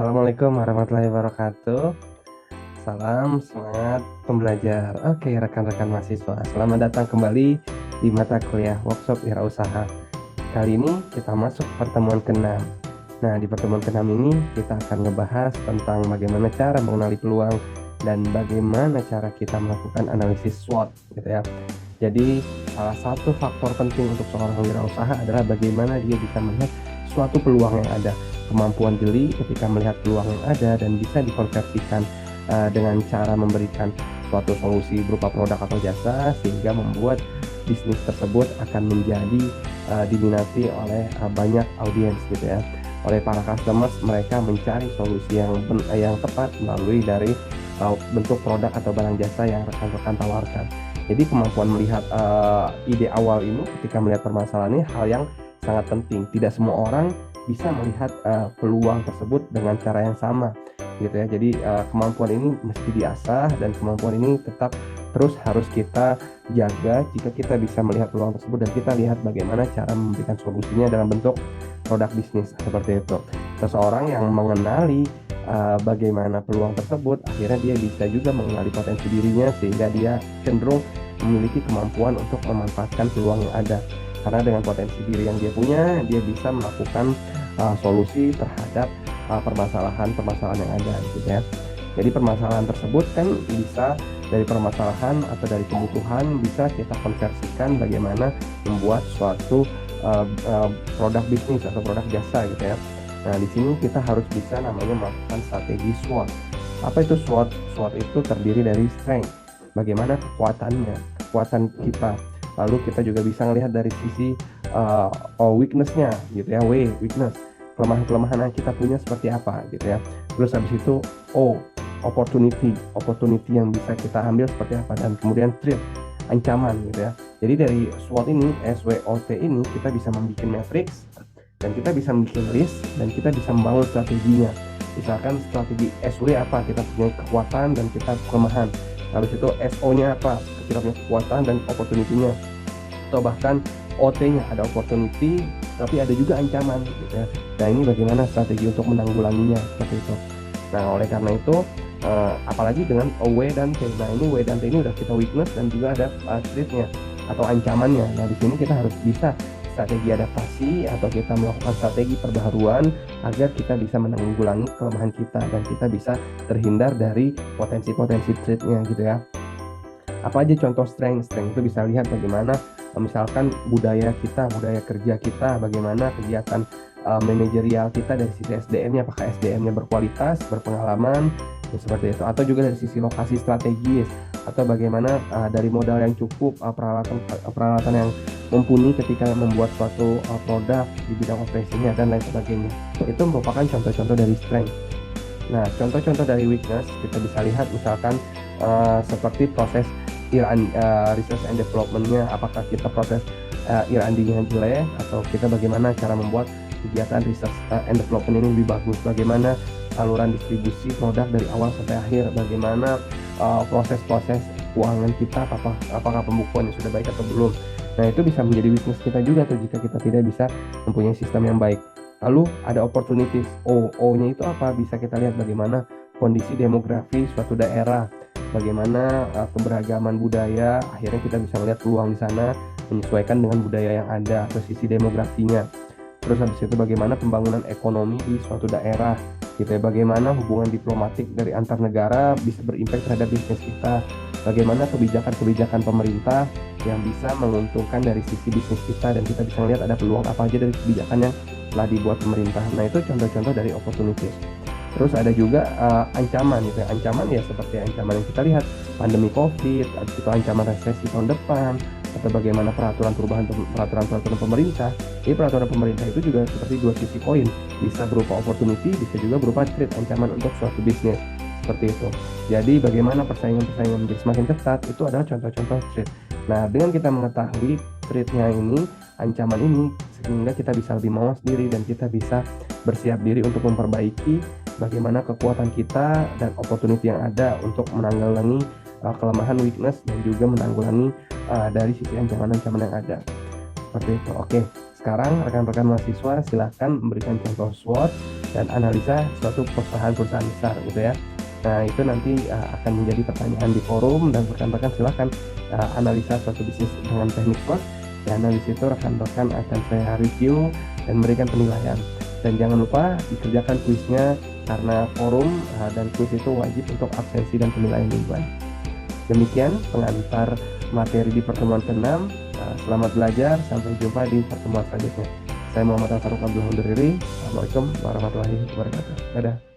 Assalamualaikum warahmatullahi wabarakatuh. Salam semangat pembelajar. Oke, rekan-rekan mahasiswa, selamat datang kembali di mata kuliah Workshop Wirausaha. Kali ini kita masuk pertemuan ke-6. Nah, di pertemuan ke-6 ini kita akan ngebahas tentang bagaimana cara mengenali peluang dan bagaimana cara kita melakukan analisis SWOT, gitu ya. Jadi, salah satu faktor penting untuk seorang wirausaha adalah bagaimana dia bisa melihat suatu peluang yang ada, kemampuan jeli ketika melihat peluang yang ada dan bisa dikonversikan dengan cara memberikan suatu solusi berupa produk atau jasa, sehingga membuat bisnis tersebut akan menjadi diminati oleh banyak audiens, gitu ya, oleh para customers. Mereka mencari solusi yang tepat melalui dari bentuk produk atau barang jasa yang rekan-rekan tawarkan. Jadi kemampuan melihat ide awal ini ketika melihat permasalahan ini hal yang sangat penting. Tidak semua orang bisa melihat peluang tersebut dengan cara yang sama, gitu ya. Jadi kemampuan ini mesti diasah dan kemampuan ini tetap terus harus kita jaga jika kita bisa melihat peluang tersebut dan kita lihat bagaimana cara memberikan solusinya dalam bentuk produk bisnis seperti itu. Seseorang yang mengenali bagaimana peluang tersebut, akhirnya dia bisa juga mengenali potensi dirinya sehingga dia cenderung memiliki kemampuan untuk memanfaatkan peluang yang ada. Karena dengan potensi diri yang dia punya, dia bisa melakukan solusi terhadap permasalahan-permasalahan yang ada, gitu ya. Jadi permasalahan tersebut kan bisa dari permasalahan atau dari kebutuhan bisa kita konversikan bagaimana membuat suatu produk bisnis atau produk jasa, gitu ya. Nah, di sini kita harus bisa namanya melakukan strategi SWOT. Apa itu SWOT? SWOT itu terdiri dari strength, bagaimana kekuatan kita. Lalu kita juga bisa melihat dari sisi weakness-nya, gitu ya, weakness, kelemahan-kelemahan yang kita punya seperti apa, gitu ya. Terus habis itu opportunity yang bisa kita ambil seperti apa, dan kemudian threat, ancaman, gitu ya. Jadi dari SWOT ini, SWOT ini kita bisa membuat matrix dan kita bisa membuat list dan kita bisa membangun strateginya. Misalkan strategi SW apa, kita punya kekuatan dan kita kelemahan. Habis itu SO-nya apa, kita punya kekuatan dan opportunity-nya. Atau bahkan OT-nya, ada opportunity tapi ada juga ancaman, gitu ya. Nah, ini bagaimana strategi untuk menanggulanginya, seperti itu. Nah, oleh karena itu apalagi dengan W dan T. Nah, ini W dan T ini udah kita weakness dan juga ada threat-nya atau ancamannya. Nah, di sini kita harus bisa strategi adaptasi atau kita melakukan strategi perbaharuan agar kita bisa menanggulangi kelemahan kita dan kita bisa terhindar dari potensi-potensi threat-nya, gitu ya. Apa aja contoh strength itu bisa lihat bagaimana misalkan budaya kerja kita, bagaimana kegiatan manajerial kita dari sisi SDM-nya, apakah SDM-nya berkualitas, berpengalaman, ya seperti itu. Atau juga dari sisi lokasi strategis, atau bagaimana dari modal yang cukup, peralatan yang mumpuni ketika membuat suatu produk di bidang operasinya dan lain sebagainya. Itu merupakan contoh-contoh dari strength. Nah, contoh-contoh dari weakness kita bisa lihat misalkan seperti proses research and development-nya, apakah kita proses R&D-nya jelek, atau kita bagaimana cara membuat kegiatan research and development ini lebih bagus, bagaimana saluran distribusi produk dari awal sampai akhir, bagaimana proses-proses keuangan kita, apakah pembukuannya sudah baik atau belum. Nah, itu bisa menjadi weakness kita juga tuh jika kita tidak bisa mempunyai sistem yang baik. Lalu ada opportunities, O-nya itu apa? Bisa kita lihat bagaimana kondisi demografi suatu daerah, bagaimana keberagaman budaya, akhirnya kita bisa melihat peluang di sana, menyesuaikan dengan budaya yang ada atau sisi demografinya. Terus habis itu bagaimana pembangunan ekonomi di suatu daerah, gitu ya, bagaimana hubungan diplomatik dari antar negara bisa berimpact terhadap bisnis kita, bagaimana kebijakan-kebijakan pemerintah yang bisa menguntungkan dari sisi bisnis kita dan kita bisa melihat ada peluang apa aja dari kebijakan yang telah dibuat pemerintah. Nah, itu contoh-contoh dari opportunities. Terus ada juga ancaman, gitu ya. Ancaman ya seperti ancaman yang kita lihat, pandemi COVID, habis itu ancaman resesi tahun depan, atau bagaimana peraturan pemerintah. Jadi peraturan pemerintah itu juga seperti dua sisi koin, bisa berupa opportunity, bisa juga berupa threat, ancaman untuk suatu bisnis, seperti itu. Jadi bagaimana persaingan menjadi semakin ketat, itu adalah contoh-contoh threat. Nah, dengan kita mengetahui threat-nya ini, ancaman ini, sehingga kita bisa lebih mawas diri dan kita bisa bersiap diri untuk memperbaiki bagaimana kekuatan kita dan opportunity yang ada untuk menanggulangi kelemahan, weakness, dan juga menanggulangi dari sisi ancaman-ancaman yang ada. Seperti itu. Oke, sekarang rekan-rekan mahasiswa silakan memberikan contoh SWOT dan analisa suatu perusahaan besar gitu ya. Nah, itu nanti akan menjadi pertanyaan di forum, dan rekan-rekan silahkan analisa suatu bisnis dengan teknik SWOT. Dan dari situ rekan-rekan akan saya review dan memberikan penilaian. Dan jangan lupa dikerjakan kuisnya, karena forum dan kuis itu wajib untuk absensi dan penilaian mingguan. Demikian pengantar materi di pertemuan ke-6. Selamat belajar, sampai jumpa di pertemuan selanjutnya. Saya Muhammad Al Faruq Abdul Undur diri. Assalamualaikum warahmatullahi wabarakatuh. Dadah.